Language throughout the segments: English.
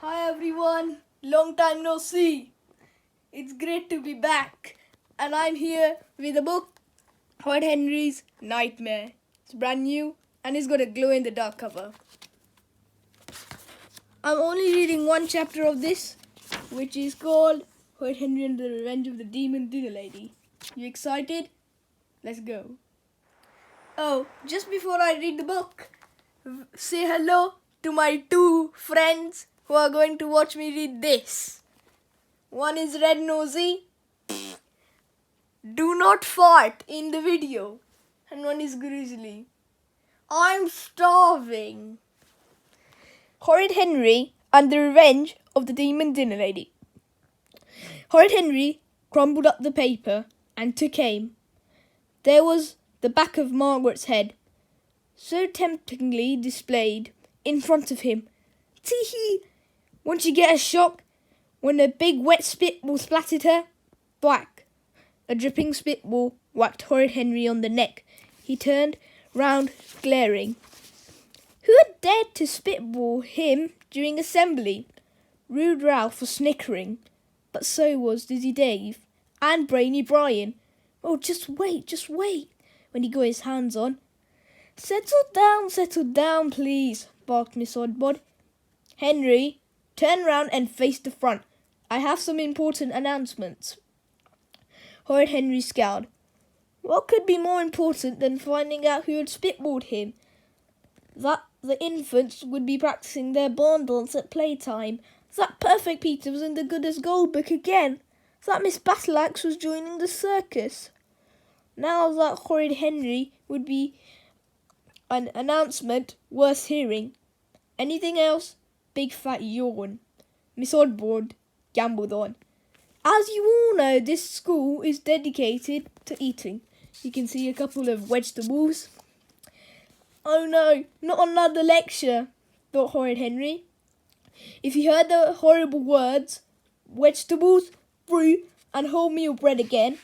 Hi everyone, long time no see. It's great to be back, and I'm here with a book, Horrid Henry's Nightmare. It's brand new and it's got a glow in the dark cover. I'm only reading one chapter of this, which is called Horrid Henry and the Revenge of the Demon Dinner Lady. You excited? Let's go. Oh, just before I read the book, say hello to my two friends who are going to watch me read this. One is Red Nosy. Do not fart in the video. And one is Grizzly. I'm starving. Horrid Henry and the Revenge of the Demon Dinner Lady. Horrid Henry crumbled up the paper and took aim. There was the back of Margaret's head, so temptingly displayed in front of him. Tee-hee! Won't you get a shock when a big wet spitball splattered her? Thwack! A dripping spitball whacked Horrid Henry on the neck. He turned round, glaring. Who had dared to spitball him during assembly? Rude Ralph was snickering, but so was Dizzy Dave and Brainy Brian. Oh, just wait, when he got his hands on. Settle down, please, barked Miss Oddbod. Henry, turn round and face the front. I have some important announcements. Horrid Henry scowled. What could be more important than finding out who had spitballed him? That the infants would be practising their barn dance at playtime. That Perfect Peter was in the Good as Gold book again. That Miss Battleaxe was joining the circus. Now that Horrid Henry would be an announcement worth hearing. Anything else? Big fat yawn. Miss Oddbod gambled on. As you all know, this school is dedicated to eating. You can see a couple of vegetables. Oh no, not another lecture, thought Horrid Henry. If he heard the horrible words, vegetables, fruit, and wholemeal bread again,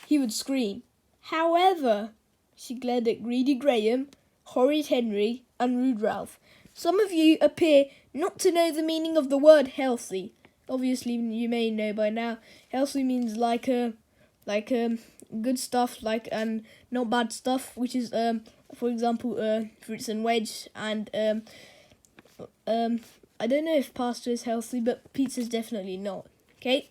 he would scream. However, she glared at Greedy Graham, Horrid Henry, and Rude Ralph. Some of you appear not to know the meaning of the word healthy. Obviously, you may know by now. Healthy means like good stuff, and not bad stuff, which is for example fruits and veg, and I don't know if pasta is healthy, but pizza's definitely not. Okay.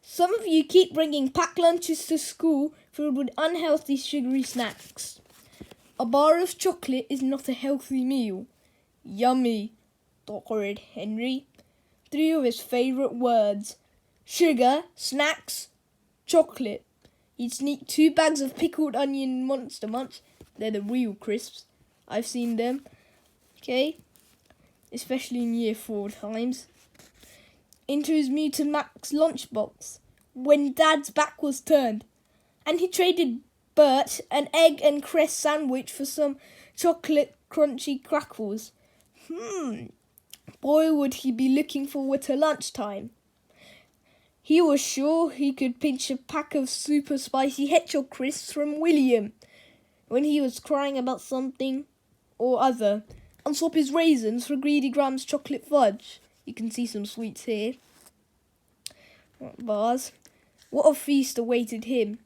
Some of you keep bringing packed lunches to school filled with unhealthy sugary snacks. A bar of chocolate is not a healthy meal. Yummy, thought Horrid Henry. Three of his favourite words. Sugar, snacks, chocolate. He'd sneak 2 bags of pickled onion Monster Munch. They're the real crisps. I've seen them. Okay? Especially in year 4 times. Into his Mutant Max lunchbox when Dad's back was turned. And he traded Bert an egg and cress sandwich for some chocolate crunchy crackles. Boy, would he be looking forward to lunchtime. He was sure he could pinch a pack of super spicy hedgehog crisps from William when he was crying about something or other, and swap his raisins for Greedy Graham's chocolate fudge. You can see some sweets here. Bars. What a feast awaited him.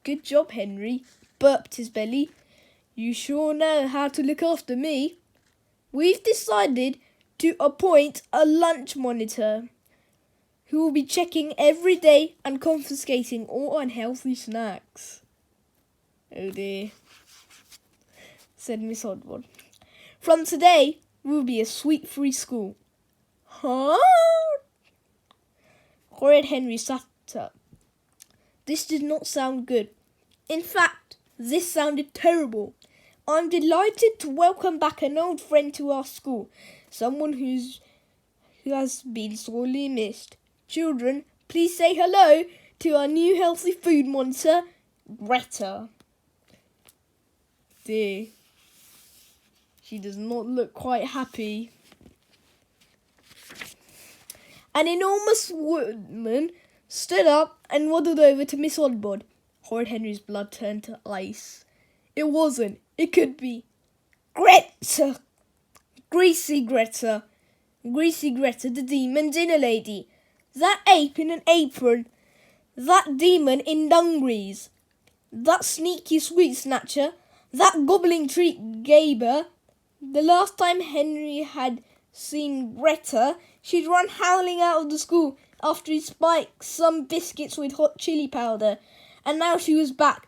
Good job, Henry, burped his belly. You sure know how to look after me. We've decided to appoint a lunch monitor who will be checking every day and confiscating all unhealthy snacks. Oh dear, said Miss Oddbod. From today, we'll be a sweet-free school. Huh? Horrid Henry sat up. This did not sound good. In fact, this sounded terrible. I'm delighted to welcome back an old friend to our school, someone who has been sorely missed. Children, please say hello to our new healthy food monitor, Greta. Dear, she does not look quite happy. An enormous woman stood up and waddled over to Miss Oddbod. Horrid Henry's blood turned to ice. It wasn't. It could be. Greta! Greasy Greta! Greasy Greta, the demon dinner lady. That ape in an apron. That demon in dungarees. That sneaky sweet snatcher. That gobbling treat Gaber. The last time Henry had seen Greta, she'd run howling out of the school after he spiked some biscuits with hot chili powder. And now she was back,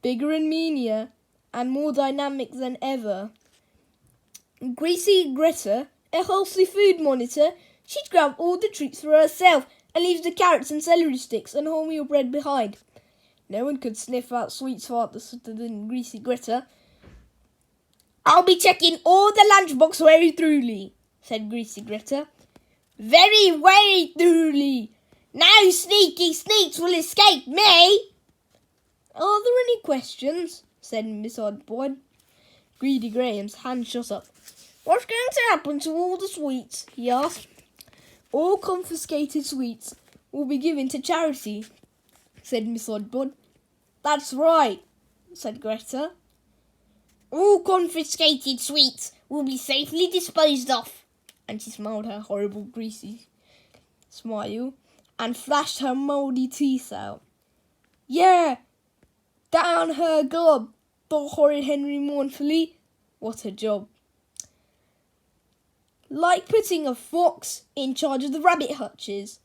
bigger and meanier, and more dynamic than ever. Greasy Greta, a healthy food monitor, she'd grab all the treats for herself and leave the carrots and celery sticks and wholemeal bread behind. No one could sniff out sweets faster than Greasy Greta. "I'll be checking all the lunchbox very thoroughly," said Greasy Greta. "Very, very thoroughly. No sneaky sneaks will escape me." "Are there any questions?" said Miss Oddbod. Greedy Graham's hand shot up. "What's going to happen to all the sweets?" he asked. "All confiscated sweets will be given to charity," said Miss Oddbod. "That's right," said Greta. "All confiscated sweets will be safely disposed of." And she smiled her horrible greasy smile and flashed her mouldy teeth out. "Yeah, down her gob," thought Horrid Henry mournfully. What a job. Like putting a fox in charge of the rabbit hutches.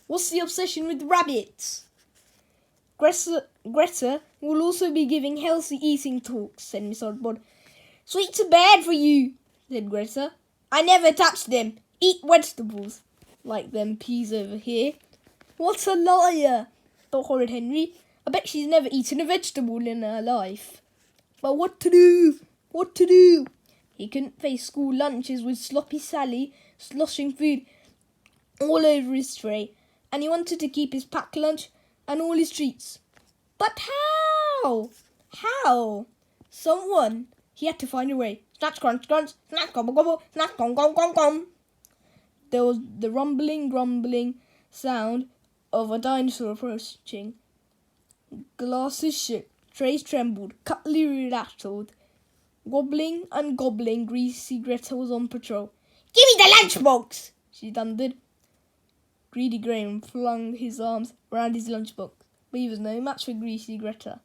What's the obsession with rabbits? Greta will also be giving healthy eating talks, said Miss Oddbod. "Sweets are bad for you," said Greta. "I never touch them. Eat vegetables, like them peas over here." What a liar, thought Horrid Henry. I bet she's never eaten a vegetable in her life. But what to do? What to do? He couldn't face school lunches with Sloppy Sally sloshing food all over his tray, and he wanted to keep his packed lunch and all his treats. But how? How? Someone. He had to find a way. Snatch, crunch, crunch, snatch, gobble, gobble, snatch, gom, gom, gom, gom. There was the rumbling, grumbling sound of a dinosaur approaching. Glasses shook, trays trembled, cutlery rattled. Wobbling and gobbling, Greasy Greta was on patrol. "Give me the lunchbox!" she thundered. Greedy Graham flung his arms round his lunchbox, but he was no match for Greasy Greta.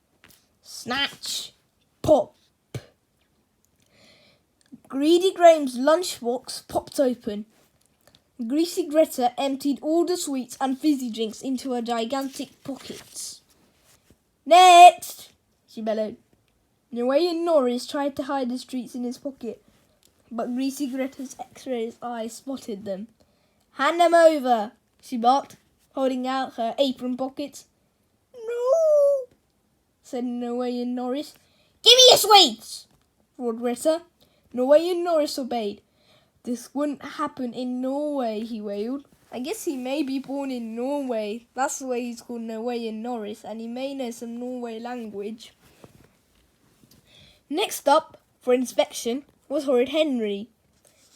Snatch! Pop! Greedy Graham's lunchbox popped open. Greasy Greta emptied all the sweets and fizzy drinks into her gigantic pockets. "Next!" she bellowed. Noe and Norris tried to hide the treats in his pocket, but Greasy Greta's X-ray eyes spotted them. "Hand them over," she barked, holding out her apron pockets. "No," said Noe and Norris. "Give me your sweets!" roared Greta. Noe and Norris obeyed. "This wouldn't happen in Norway," he wailed. "I guess he may be born in Norway. That's the way he's called Noe and Norris, and he may know some Norway language." Next up, for inspection, was Horrid Henry.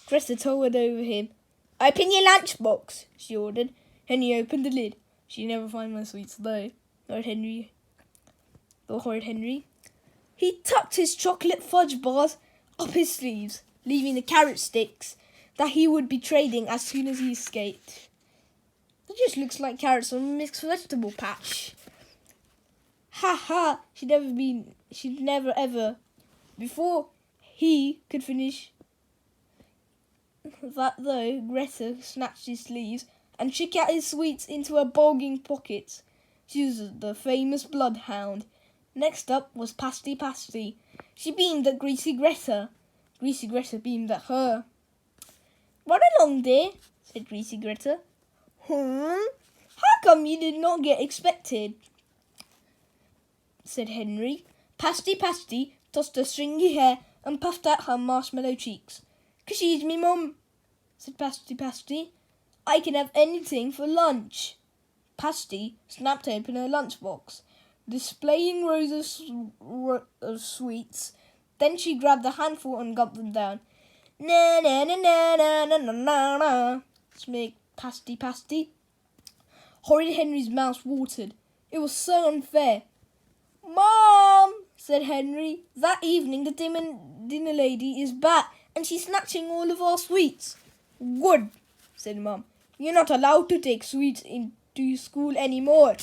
Greta towered over him. "Open your lunchbox," she ordered. Henry opened the lid. "She'd never find my sweets, though," thought Horrid Henry. He tucked his chocolate fudge bars up his sleeves, leaving the carrot sticks that he would be trading as soon as he escaped. It just looks like carrots on a mixed vegetable patch. Ha ha! She'd never ever. Before he could finish that, though, Greta snatched his sleeves and shook out his sweets into her bulging pockets. She was the famous bloodhound. Next up was Pasty Pasty. She beamed at Greasy Greta. Greasy Greta beamed at her. "Run along, dear," said Greasy Greta. "How come you did not get expected?" said Henry. Pasty Pasty tossed her stringy hair and puffed out her marshmallow cheeks. "'Cause she's me mum," said Pasty Pasty. "I can have anything for lunch." Pasty snapped open her lunchbox, displaying rows of sweets. Then she grabbed a handful and gulped them down. "Na na na na na na na na na," smoked Pasty Pasty. Horrid Henry's mouth watered. It was so unfair. "Mom," said Henry, "that evening the dinner lady is back and she's snatching all of our sweets." Good, said Mum. You're not allowed to take sweets into school anymore.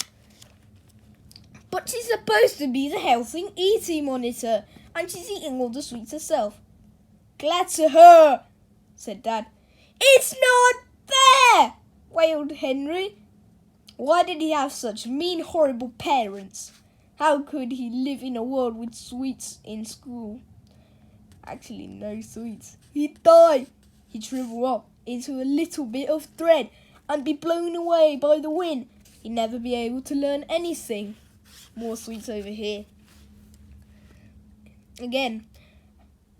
But she's supposed to be the healthy eating monitor, and she's eating all the sweets herself. Glad to her, said Dad. It's not fair, wailed Henry. Why did he have such mean, horrible parents? How could he live in a world with sweets in school? Actually, no sweets. He'd die. He'd shrivel up into a little bit of thread and be blown away by the wind. He'd never be able to learn anything. More sweets over here. Again,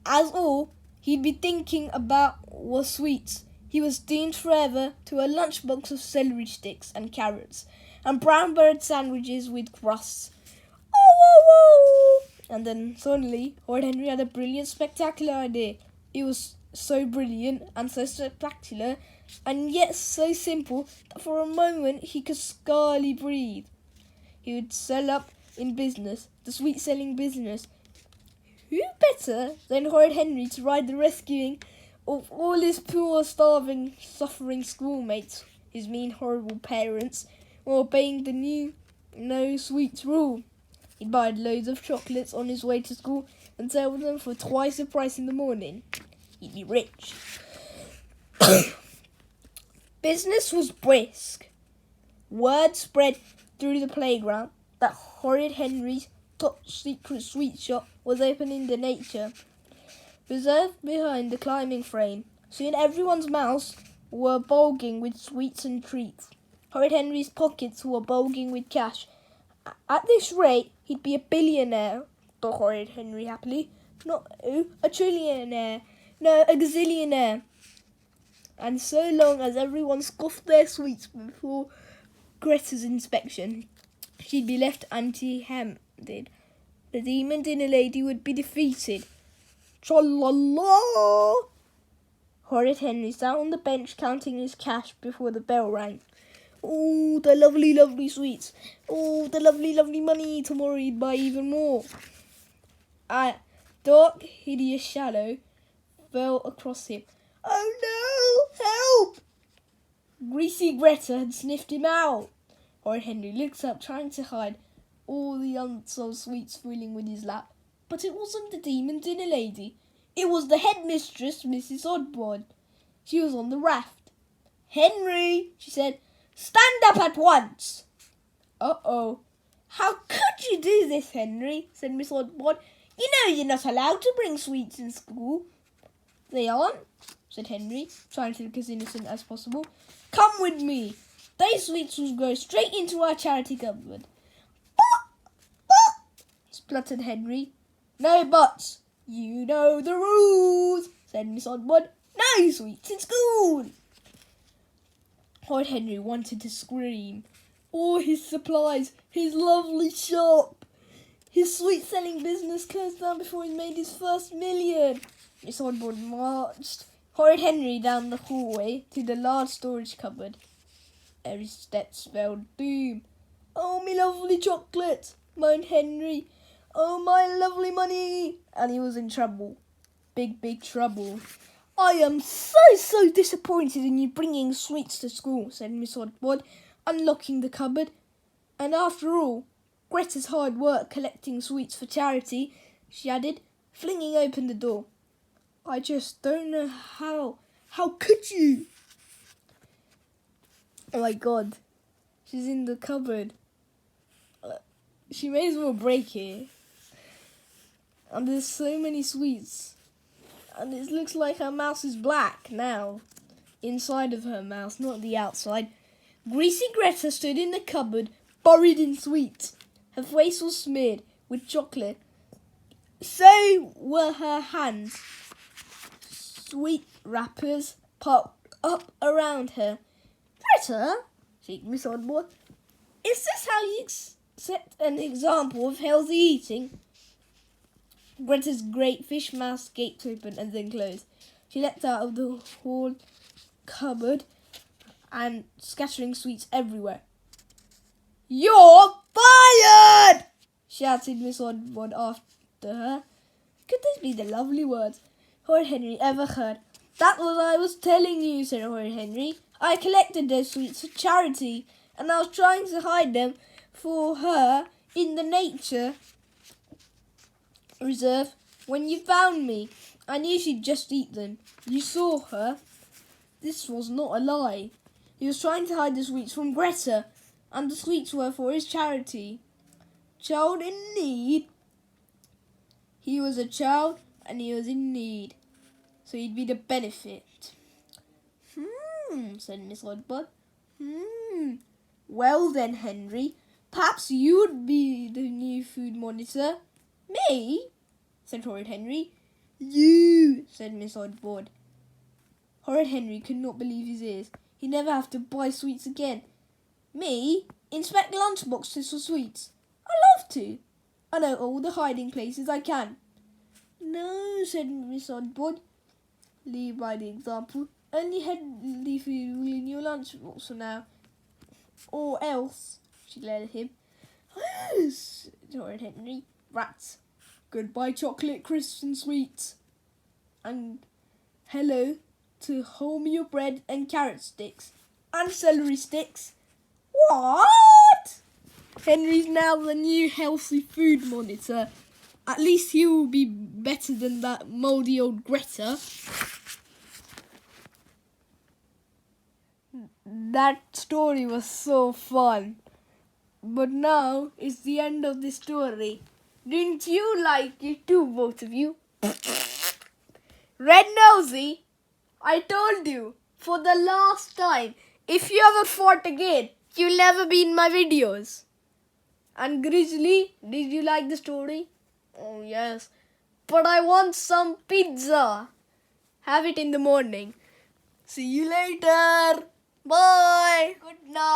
as all he'd be thinking about was sweets. He was doomed forever to a lunchbox of celery sticks and carrots and brown bread sandwiches with crusts. Oh, oh, oh! And then suddenly, Horrid Henry had a brilliant, spectacular idea. It was so brilliant and so spectacular and yet so simple that for a moment he could scarcely breathe. He would sell up in business, the sweet-selling business. Who better than Horrid Henry to ride the rescuing of all his poor, starving, suffering schoolmates, his mean, horrible parents, while obeying the new no sweets rule? He'd buy loads of chocolates on his way to school and sell them for twice the price in the morning. He'd be rich. Business was brisk. Word spread through the playground that Horrid Henry's top secret sweet shop was open in the nature, reserved behind the climbing frame. Soon everyone's mouths were bulging with sweets and treats. Horrid Henry's pockets were bulging with cash. At this rate, he'd be a billionaire, thought Horrid Henry happily. Not a trillionaire, no, a gazillionaire. And so long as everyone scoffed their sweets before Greta's inspection, she'd be left empty-handed. The demon dinner lady would be defeated. Tra-la-la! Horrid Henry sat on the bench counting his cash before the bell rang. Oh, the lovely, lovely sweets. Oh, the lovely, lovely money. Tomorrow he'd buy even more. A dark, hideous shadow fell across him. Oh no! Help! Greasy Greta had sniffed him out. Horrid Henry looked up, trying to hide all the unsold sweets fooling with his lap. But it wasn't the demon dinner lady. It was the headmistress, Mrs. Oddbod. She was on the raft. Henry, she said, stand up at once. Uh-oh. How could you do this, Henry? Said Miss Oddbod. You know you're not allowed to bring sweets in school. They aren't, said Henry, trying to look as innocent as possible. Come with me. Those sweets will go straight into our charity cupboard. But, spluttered Henry. No buts. You know the rules, said Miss Oddbod. No sweets in school. Horrid Henry wanted to scream. All his supplies, his lovely shop, his sweet-selling business closed down before he made his first million. Miss Oddbod marched Horrid Henry down the hallway to the large storage cupboard. Every step spelled doom. Oh, me lovely chocolate, moaned Henry. Oh, my lovely money. And he was in trouble. Big, big trouble. I am so disappointed in you bringing sweets to school, said Miss Oddbod, unlocking the cupboard. And after all, Greta's hard work collecting sweets for charity, she added, flinging open the door. I just don't know how. How could you? Oh my God. She's in the cupboard. She may as well break it. And there's so many sweets. And it looks like her mouth is black now. Inside of her mouth, not the outside. Greasy Greta stood in the cupboard, buried in sweets. Her face was smeared with chocolate. So were her hands. Sweet wrappers piled up around her. Greta, shrieked Miss Oddbod, is this how you set an example of healthy eating? Greta's great fish mouth gaped open and then closed. She leapt out of the hall cupboard and scattering sweets everywhere. You're fired! Shouted Miss Oddbod after her. Could this be the lovely words Horrid Henry ever heard? That's what I was telling you, said Horrid Henry. I collected those sweets for charity, and I was trying to hide them for her in the nature reserve when you found me. I knew she'd just eat them. You saw her. This was not a lie. He was trying to hide the sweets from Greta, and the sweets were for his charity. Child in need. He was a child, and he was in need, so he'd be the benefit. Said Miss Oddbod. Well then, Henry, perhaps you'd be the new food monitor. Me? Said Horrid Henry. You, said Miss Oddbod. Horrid Henry could not believe his ears. He'd never have to buy sweets again. Me? Inspect lunchboxes for sweets. I love to. I know all the hiding places I can. No, said Miss Oddbod. Lead by the example. Only healthy food will in your lunchbox for now. Or else, she glared at him. Said Horrid Henry. Rats. Goodbye chocolate, crisps and sweets. And hello to wholemeal bread and carrot sticks. And celery sticks. What? Henry's now the new healthy food monitor. At least he will be better than that mouldy old Greta. That story was so fun. But now it's the end of the story. Didn't you like it too, both of you? Red Nosy, I told you for the last time, if you ever fought again, you'll never be in my videos. And Grizzly, did you like the story? Oh yes, but I want some pizza. Have it in the morning. See you later. Bye. Good night.